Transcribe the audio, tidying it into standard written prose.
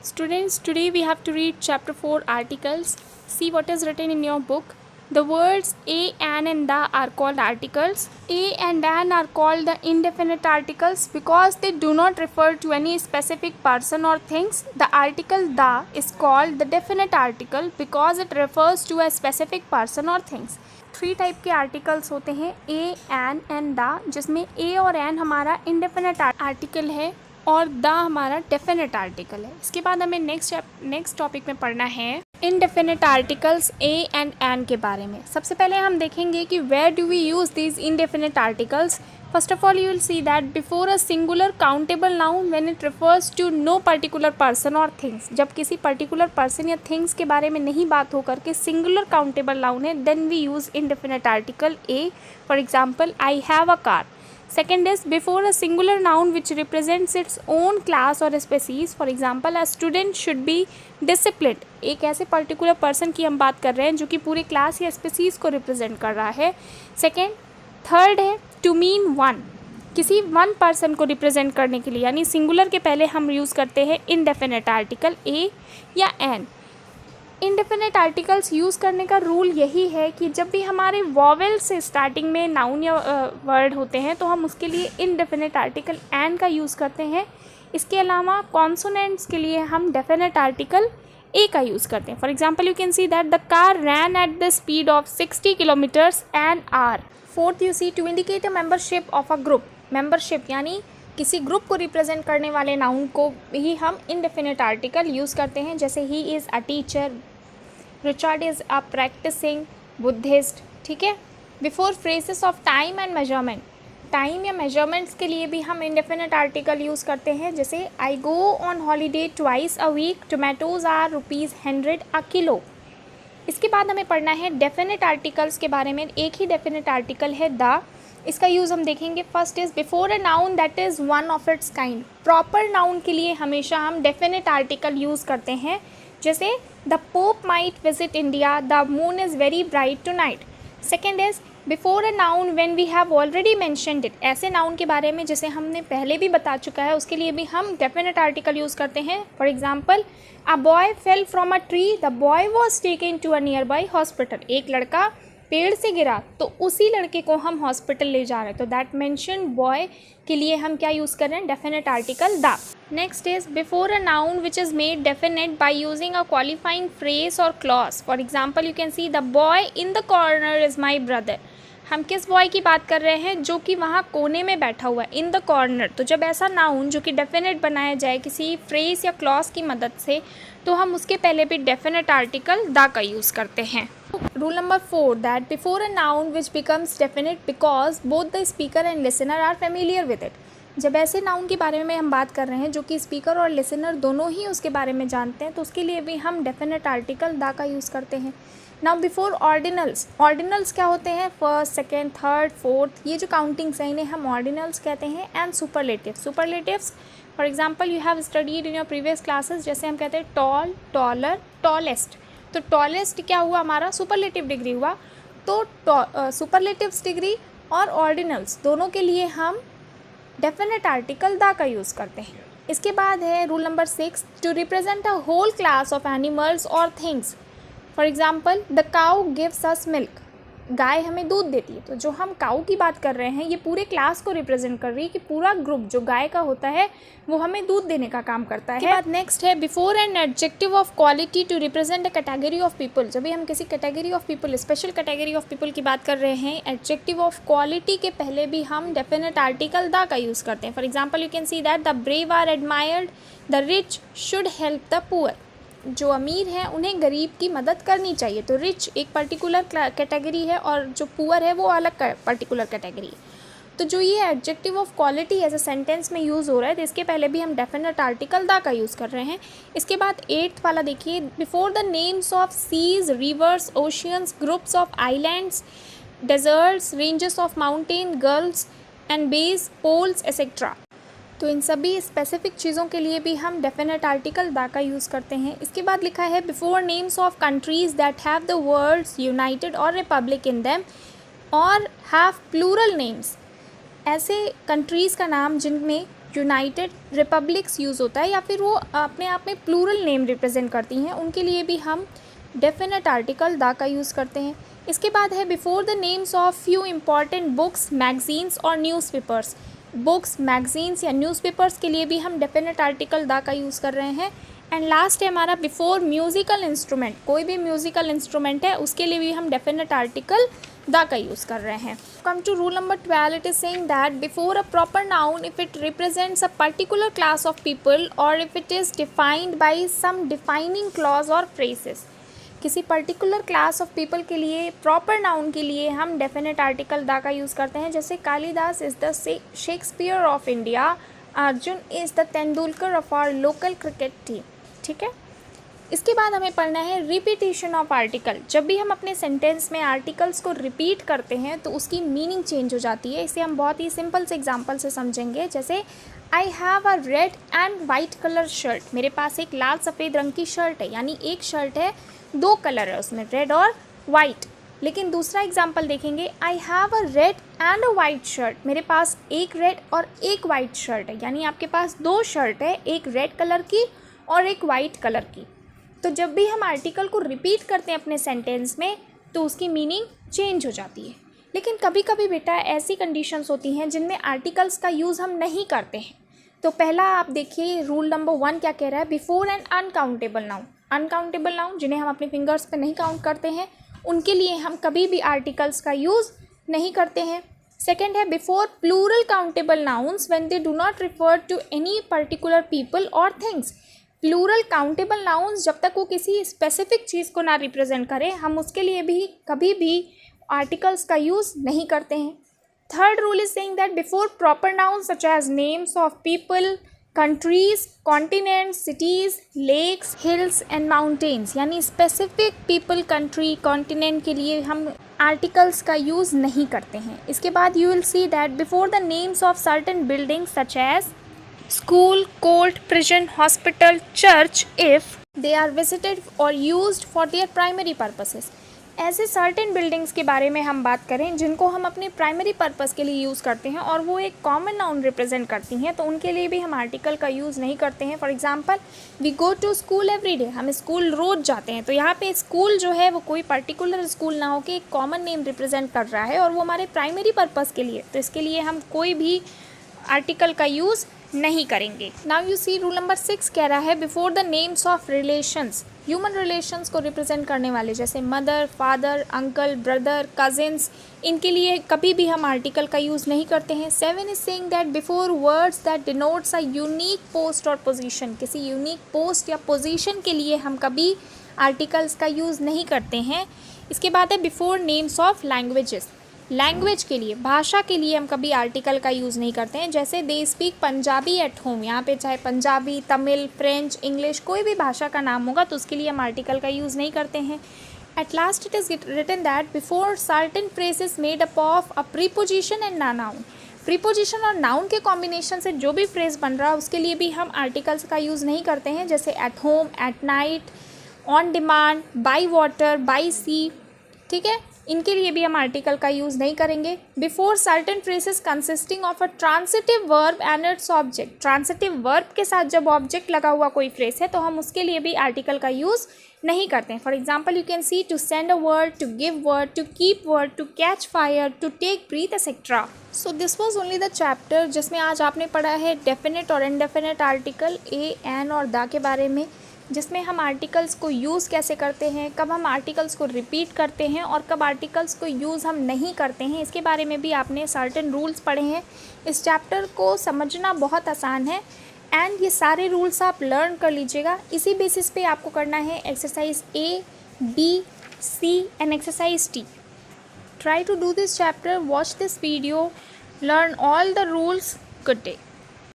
Students, today we have to read chapter 4 articles. See what is written in your book. The words a, an and the are called articles. A and an are called the indefinite articles because they do not refer to any specific person or things. The article the is called the definite article because it refers to a specific person or things. 3 type के articles होते हैं ए, N and the, जिसमें ए और N हमारा indefinite article है और the हमारा definite article है। इसके बाद हमें नेक्स्ट टॉपिक में पढ़ना है indefinite articles a and an के बारे में। सबसे पहले हम देखेंगे कि where do we use these indefinite articles. First of all you will see that before a singular countable noun when it refers to no particular person और things. जब किसी पर्टिकुलर पर्सन या थिंग्स के बारे में नहीं बात हो करके सिंगुलर काउंटेबल नाउन है, then we use indefinite article a. For example, I have a car. Second is before a singular noun which represents its own class or species. For example, a student should be disciplined. एक ऐसे particular person की हम बात कर रहे हैं जो कि पूरे क्लास या स्पेसीज को रिप्रेजेंट कर रहा है। सेकेंड, थर्ड है टू मीन वन, किसी वन पर्सन को रिप्रेजेंट करने के लिए, यानी सिंगुलर के पहले हम यूज़ करते हैं इनडेफिनेट आर्टिकल ए या एन। इनडेफिनेट आर्टिकल्स यूज़ करने का रूल यही है कि जब भी हमारे वॉवेल से स्टार्टिंग में नाउन या वर्ड होते हैं तो हम उसके लिए इनडेफिनेट आर्टिकल एन का यूज़ करते हैं। इसके अलावा कॉन्सोनेंट्स के लिए हम डेफिनेट आर्टिकल ए का यूज़ करते हैं। For example, you can see that the car ran at the speed of 60 kilometres an hour. Fourth, you see to indicate a membership of a group. Membership यानी किसी group को represent करने वाले noun को ही हम indefinite article use करते हैं, जैसे he is a teacher, Richard is a practising Buddhist. ठीक है। Before phrases of time and measurement, time या मेजरमेंट्स के लिए भी हम इनडेफिनेट आर्टिकल यूज़ करते हैं, जैसे I go on holiday twice a week, tomatoes are ₹100 a kilo. इसके बाद हमें पढ़ना है डेफिनेट आर्टिकल्स के बारे में। एक ही डेफिनेट आर्टिकल है द, इसका यूज़ हम देखेंगे। First is before a noun that is one of its kind. Proper noun के लिए हमेशा हम डेफिनेट आर्टिकल यूज़ करते हैं, जैसे the Pope might visit India, the moon is very bright tonight. Second is before a noun when we have already mentioned it. ऐसे noun के बारे में जिसे हमने पहले भी बता चुका है, उसके लिए भी हम डेफिनेट आर्टिकल यूज़ करते हैं। For example, a boy fell from a tree, the boy was taken to a nearby hospital. एक लड़का पेड़ से गिरा तो उसी लड़के को हम हॉस्पिटल ले जा रहे हैं, तो दैट मेंशन बॉय के लिए हम क्या यूज़ कर रहे हैं, definite article the. Next is before a noun which is made definite by using a qualifying phrase और clause. For example, you can see the boy in the corner is my brother. हम किस boy की बात कर रहे हैं, जो कि वहाँ कोने में बैठा हुआ है, इन द कॉर्नर। तो जब ऐसा नाउन जो कि डेफिनेट बनाया जाए किसी फ्रेज या क्लॉज की मदद से, तो हम उसके पहले भी डेफिनेट आर्टिकल द का यूज़ करते हैं। Rule number 4, that before a noun which becomes definite because both the speaker and listener are familiar with it. जब ऐसे नाउन के बारे में हम बात कर रहे हैं जो कि स्पीकर और लिसनर दोनों ही उसके बारे में जानते हैं, तो उसके लिए भी हम डेफिनेट आर्टिकल द का यूज़ करते हैं। नाउ बिफोर ऑर्डिनल्स, ऑर्डिनल्स क्या होते हैं, फर्स्ट, सेकेंड, थर्ड, फोर्थ, ये जो काउंटिंग्स हैं इन्हें हम ऑर्डिनल्स कहते हैं। And superlatives, superlatives for example you have studied in your previous classes, जैसे हम कहते हैं टॉल, टॉलर, टॉलेस्ट। तो टॉलेस्ट क्या हुआ, हमारा सुपरलेटिव डिग्री हुआ। तो सुपरलेटिव्स डिग्री और ऑर्डिनल्स दोनों के लिए हम डेफिनेट आर्टिकल द का यूज़ करते हैं। इसके बाद है rule number 6, to represent a whole class of animals और things. For example, the cow gives us milk, गाय हमें दूध देती है। तो जो हम काऊ की बात कर रहे हैं ये पूरे क्लास को रिप्रेजेंट कर रही है कि पूरा ग्रुप जो गाय का होता है वो हमें दूध देने का काम करता है। बाद नेक्स्ट है before an adjective of quality to represent a category of people. जब भी हम किसी category of people, special category of people की बात कर रहे हैं, एडजेक्टिव ऑफ क्वालिटी के पहले भी हम डेफिनेट आर्टिकल द का यूज़ करते हैं। For example, you can see that the brave are admired, the rich should help the poor. जो अमीर हैं उन्हें गरीब की मदद करनी चाहिए। तो रिच एक पर्टिकुलर कैटेगरी है और जो पुअर है वो अलग पर्टिकुलर कैटेगरी है। तो जो ये adjective of quality as a sentence में यूज़ हो रहा है, तो इसके पहले भी हम डेफिनेट आर्टिकल द का यूज़ कर रहे हैं। इसके बाद 8th वाला देखिए, before the names of seas, rivers, oceans, groups of islands, deserts, ranges of mountain, gulfs and bays, poles etcetera. तो इन सभी स्पेसिफिक चीज़ों के लिए भी हम डेफिनेट आर्टिकल द का यूज़ करते हैं। इसके बाद लिखा है before names of countries that have the words United और रिपब्लिक इन दैम और हैव प्लूरल नेम्स। ऐसे कंट्रीज़ का नाम जिनमें यूनाइटेड रिपब्लिक्स यूज़ होता है, या फिर वो अपने आप में प्लूरल नेम रिप्रेजेंट करती हैं, उनके लिए भी हम डेफिनेट आर्टिकल द का यूज़ करते हैं। इसके बाद है before the names of few important books, magazines और न्यूज़पेपर्स। बुक्स, मैगजीन्स या न्यूज़पेपर्स के लिए भी हम डेफिनेट आर्टिकल द का यूज़ कर रहे हैं। एंड लास्ट है हमारा बिफोर म्यूज़िकल इंस्ट्रूमेंट, कोई भी म्यूज़िकल इंस्ट्रूमेंट है उसके लिए भी हम डेफिनेट आर्टिकल द का यूज़ कर रहे हैं। Come to rule number 12, it is saying that before a proper noun if it represents a particular class of people और if it is defined by some defining clause और phrases. किसी particular class of people के लिए, proper noun के लिए हम definite article the का use करते हैं, जैसे Kalidas is the Shakespeare of India, Arjun is the Tendulkar of our local cricket team. ठीक है, इसके बाद हमें पढ़ना है रिपीटिशन ऑफ आर्टिकल। जब भी हम अपने सेंटेंस में आर्टिकल्स को रिपीट करते हैं तो उसकी मीनिंग चेंज हो जाती है। इसे हम बहुत ही सिंपल से एग्जांपल से समझेंगे, जैसे आई have a red and white colour shirt, मेरे पास एक लाल सफ़ेद रंग की शर्ट है, यानी एक शर्ट है, दो कलर है उसमें, रेड और वाइट। लेकिन दूसरा एग्जाम्पल देखेंगे, आई have a red and a white shirt, मेरे पास एक रेड और एक वाइट शर्ट है, यानी आपके पास दो शर्ट है, एक रेड कलर की और एक वाइट कलर की। तो जब भी हम आर्टिकल को रिपीट करते हैं अपने सेंटेंस में तो उसकी मीनिंग चेंज हो जाती है। लेकिन कभी कभी बेटा ऐसी कंडीशंस होती हैं जिनमें आर्टिकल्स का यूज़ हम नहीं करते हैं। तो पहला आप देखिए रूल नंबर 1 क्या कह रहा है, before N uncountable noun. Uncountable noun जिन्हें हम अपने फिंगर्स पे नहीं काउंट करते हैं, उनके लिए हम कभी भी आर्टिकल्स का यूज़ नहीं करते हैं। सेकेंड है before plural countable nouns when they do not refer to any particular people और थिंग्स। प्लूरल काउंटेबल नाउन्स जब तक वो किसी स्पेसिफिक चीज़ को ना रिप्रेजेंट करें, हम उसके लिए भी कभी भी आर्टिकल्स का यूज़ नहीं करते हैं। Third rule is saying that before proper nouns such as names of people, countries, continents, cities, lakes, hills and mountains, यानी स्पेसिफिक पीपल, कंट्री, कॉन्टिनेंट के लिए हम आर्टिकल्स का यूज़ नहीं करते हैं। इसके बाद you will see that before the names of certain buildings such as school, court, prison, hospital, church, if they are visited or used for their primary purposes। ऐसे सर्टेन बिल्डिंग्स के बारे में हम बात करें जिनको हम अपने प्राइमरी पर्पस के लिए यूज़ करते हैं और वो एक कॉमन नाउन रिप्रेजेंट करती हैं, तो उनके लिए भी हम आर्टिकल का यूज़ नहीं करते हैं। For example, we go to school every day, हम स्कूल रोज़ जाते हैं। तो यहाँ पे स्कूल जो है वो कोई पर्टिकुलर स्कूल ना हो के एक कॉमन नेम रिप्रेजेंट कर रहा है और वो हमारे प्राइमरी पर्पज़ के लिए, तो इसके लिए हम कोई भी आर्टिकल का यूज़ नहीं करेंगे। Now you see rule number 6 कह रहा है before the names of relations, human relations को रिप्रेजेंट करने वाले जैसे mother, father, uncle, brother, cousins, इनके लिए कभी भी हम आर्टिकल का यूज़ नहीं करते हैं। 7 is saying that before words that denotes a unique post और पोजीशन, किसी यूनिक पोस्ट या पोजीशन के लिए हम कभी आर्टिकल्स का यूज़ नहीं करते हैं। इसके बाद है before names of languages, language के लिए, भाषा के लिए हम कभी आर्टिकल का यूज़ नहीं करते हैं। जैसे they speak Punjabi at home, यहाँ पे चाहे पंजाबी, तमिल, फ्रेंच, इंग्लिश कोई भी भाषा का नाम होगा तो उसके लिए हम आर्टिकल का यूज़ नहीं करते हैं। At last it is written that before certain phrases made up of a preposition and noun, preposition और नाउन के कॉम्बिनेशन से जो भी फ्रेज बन रहा है उसके लिए भी हम आर्टिकल्स का यूज़ नहीं करते हैं, जैसे at home, at night, on demand, by water, by sea. ठीक है, इनके लिए भी हम आर्टिकल का यूज़ नहीं करेंगे। Before certain phrases consisting of a transitive verb and its object, transitive verb के साथ जब ऑब्जेक्ट लगा हुआ कोई फ्रेज है तो हम उसके लिए भी आर्टिकल का यूज़ नहीं करते हैं। For example you can see to send a word, to give word, to keep word, to catch fire, to take breath etcetera. So this was only the chapter जिसमें आज आपने पढ़ा है डेफिनेट और इनडेफिनेट आर्टिकल ए, एन और the के बारे में, जिसमें हम आर्टिकल्स को यूज़ कैसे करते हैं, कब हम आर्टिकल्स को रिपीट करते हैं और कब आर्टिकल्स को यूज़ हम नहीं करते हैं, इसके बारे में भी आपने सर्टेन रूल्स पढ़े हैं। इस चैप्टर को समझना बहुत आसान है एंड ये सारे रूल्स आप लर्न कर लीजिएगा। इसी बेसिस पे आपको करना है exercise A, B, C and exercise D। Try to do this chapter, watch this video, learn all the rules. Good day.